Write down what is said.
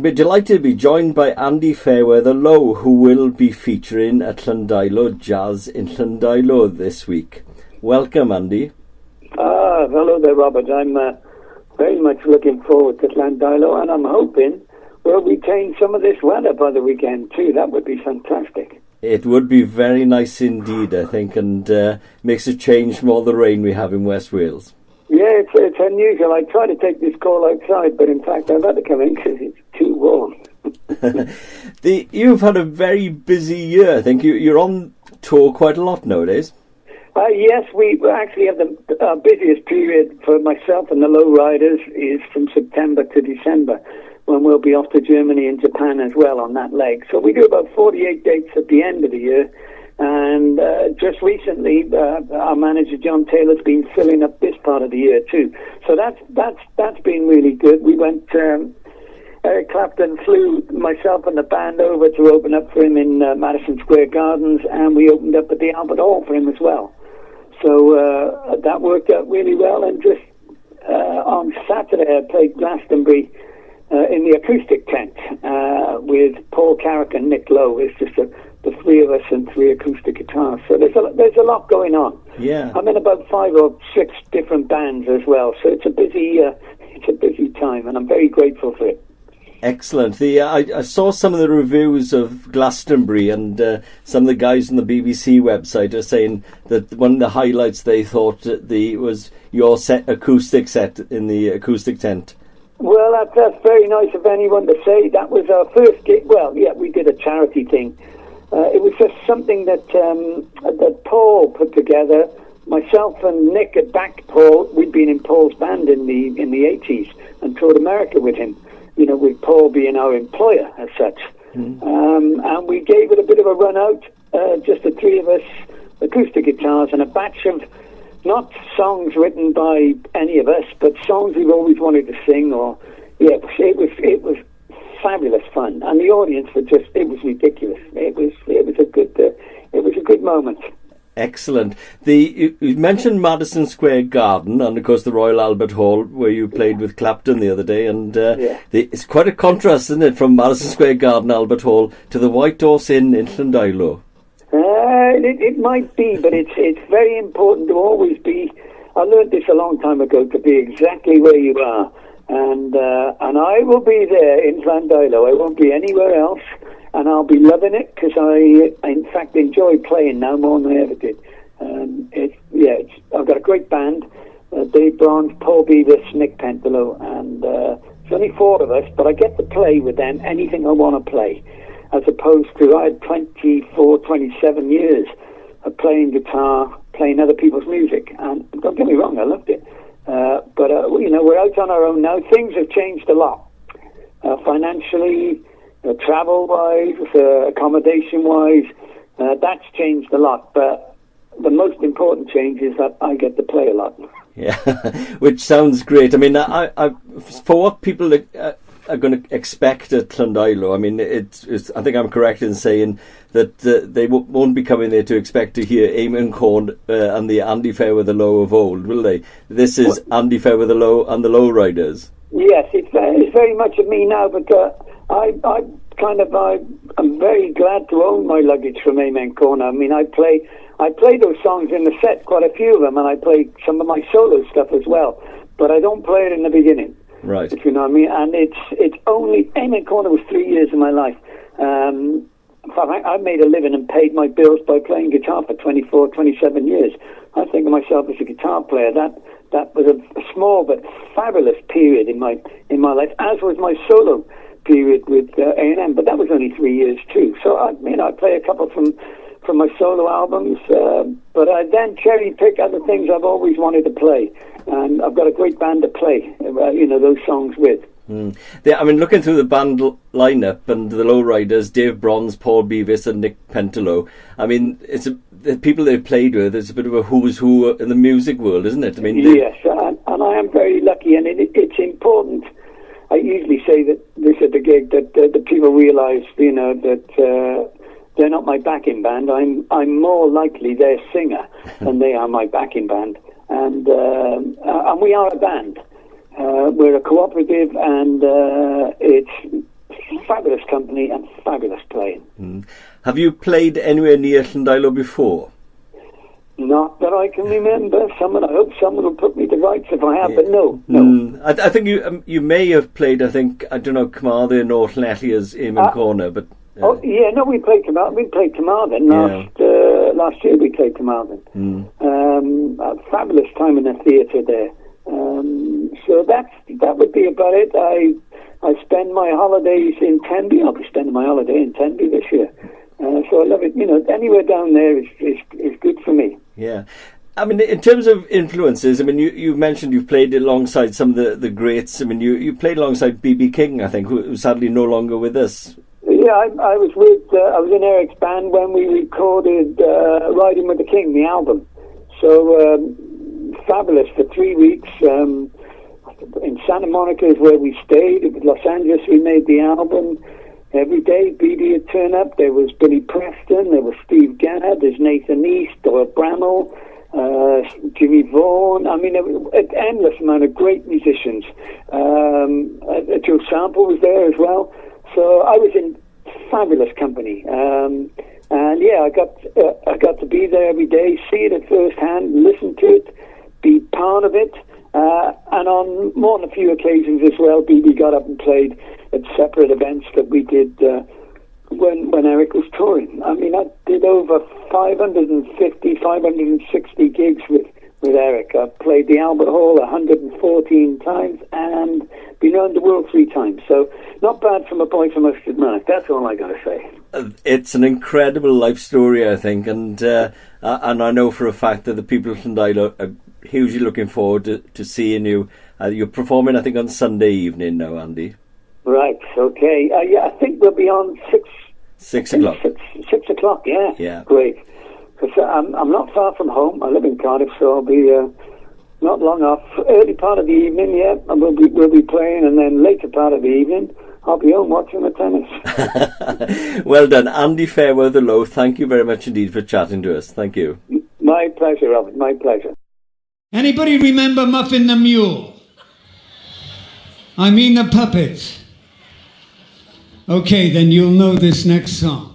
we're delighted to be joined by Andy Fairweather Low, who will be featuring at Llandeilo Jazz in Llandeilo this week. Welcome, Andy. Hello there, Robert. I'm very much looking forward to Llandeilo, and I'm hoping we'll retain some of this weather by the weekend too. That would be fantastic. It would be very nice indeed, I think, and makes a change from all the rain we have in West Wales. Yeah, it's unusual. I try to take this call outside, but in fact I've had to come in because it's too warm. You've had a very busy year. I think you're on tour quite a lot nowadays. Yes, we actually have the busiest period for myself and the Low Riders is from September to December, when we'll be off to Germany and Japan as well on that leg. So we do about 48 dates at the end of the year. And just recently, our manager John Taylor's been filling up this part of the year too. So that's been really good. We went. Eric Clapton flew myself and the band over to open up for him in Madison Square Gardens, and we opened up at the Albert Hall for him as well. So that worked out really well. And just on Saturday, I played Glastonbury in the acoustic tent with Paul Carrick and Nick Lowe. It's just the three of us and three acoustic guitars. So there's a lot going on. Yeah, I'm in about 5 or 6 different bands as well. So it's a busy time, and I'm very grateful for it. Excellent. I saw some of the reviews of Glastonbury, and some of the guys on the BBC website are saying that one of the highlights they thought was your acoustic set in the acoustic tent. Well, that's very nice of anyone to say. That was our first gig. Well, yeah, we did a charity thing. It was just something that Paul put together. Myself and Nick had backed Paul. We'd been in Paul's band in the 80s and toured America with him. You know, with Paul being our employer as such. And we gave it a bit of a run out. Just the three of us, acoustic guitars, and a batch of not songs written by any of us, but songs we've always wanted to sing. It was fabulous fun, and the audience it was ridiculous. It was a good moment. Excellent. You mentioned Madison Square Garden and of course the Royal Albert Hall where you played with Clapton the other day, and it's quite a contrast, isn't it, from Madison Square Garden, Albert Hall to the White Horse Inn in Llandeilo? It might be, but it's very important to always be. I learned this a long time ago, to be exactly where you are. And I will be there in Llandeilo. I won't be anywhere else, and I'll be loving it because I, in fact, enjoy playing now more than I ever did. I've got a great band: Dave Bronze, Paul Beavis, Nick Pentelo, and it's only 4 of us, but I get to play with them anything I want to play, as opposed to I had 24, 27 years of playing guitar, playing other people's music, and don't get me wrong, I loved it. But we're out on our own now. Things have changed a lot, financially, travel-wise, accommodation-wise. That's changed a lot. But the most important change is that I get to play a lot. Yeah, which sounds great. I mean, I for what people are going to expect at Llandeilo, I mean, it's. I think I'm correct in saying that they won't be coming there to expect to hear Eamon Corn and the Andy Fairweather Low of old, will they? This is Andy Fairweather Low and the Low Riders. Yes, it's very much of me now, but I'm very glad to own my luggage from Eamon Corn. I mean, I play those songs in the set, quite a few of them, and I play some of my solo stuff as well, but I don't play it in the beginning. Right. If you know what I mean. And it's only, Eamon Corner was 3 years of my life. In fact, I made a living and paid my bills by playing guitar for 24, 27 years. I think of myself as a guitar player. That was a small but fabulous period in my life, as was my solo period with A&M. But that was only 3 years too. So I play a couple from my solo albums, but I then cherry pick other things I've always wanted to play, and I've got a great band to play, those songs with. I mean, looking through the band lineup and the Low Riders, Dave Bronze, Paul Beavis and Nick Pentelo, I mean, the people they've played with, it's a bit of a who's who in the music world, isn't it? I mean, yes, and I am very lucky, and it's important. I usually say that this at the gig that the people realise, that they're not my backing band. I'm more likely their singer than they are my backing band, and we are a band. We're a cooperative, and it's fabulous company and fabulous playing. Have you played anywhere near Llandeilo before? Not that I can remember. I hope someone will put me to rights if I have, but no. I think you may have played, I don't know, Carmarthen or Llanelli Eamon Corner, but... we played Carmarthen. We played Carmarthen last year. We played Carmarthen. A fabulous time in the theatre there. So that would be about it. I spend my holidays in Tenby. I'll be spending my holiday in Tenby this year. So I love it. Anywhere down there is good for me. Yeah. I mean, in terms of influences, I mean, you mentioned you've played alongside some of the greats. I mean, you played alongside B.B. King, I think, who's sadly no longer with us. Yeah, I was in Eric's band when we recorded Riding with the King, the album. So fabulous for 3 weeks. In Santa Monica is where we stayed. In Los Angeles we made the album. Every day BB would turn up. There was Billy Preston, there was Steve Gadd, there's Nathan East, Doyle Bramall, Jimmy Vaughan. I mean, an endless amount of great musicians. Joe Sample was there as well. So I was in fabulous company. And yeah, I got to be there every day, see it at first hand, listen to it, be part of it. And on more than a few occasions as well, BB got up and played at separate events that we did when Eric was touring. I mean, I did over 550, 560 gigs with Eric. I played the Albert Hall 114 times and been around the world 3 times. So not bad from a boy from Mustard. That's all I got to say. It's an incredible life story, I think, and I know for a fact that the people of Llandeilo are hugely looking forward to seeing you. You're performing, I think, on Sunday evening now, Andy. Right, okay. Yeah, I think we'll be on 6 o'clock. 6 o'clock, yeah. Yeah. Great. Because I'm not far from home. I live in Cardiff, so I'll be not long off. Early part of the evening, yeah, and we'll be playing, and then later part of the evening, I'll be home watching the tennis. Well done. Andy Fairweather Low, thank you very much indeed for chatting to us. Thank you. My pleasure, Robert, my pleasure. Anybody remember Muffin the Mule? I mean the puppet. Okay, then you'll know this next song.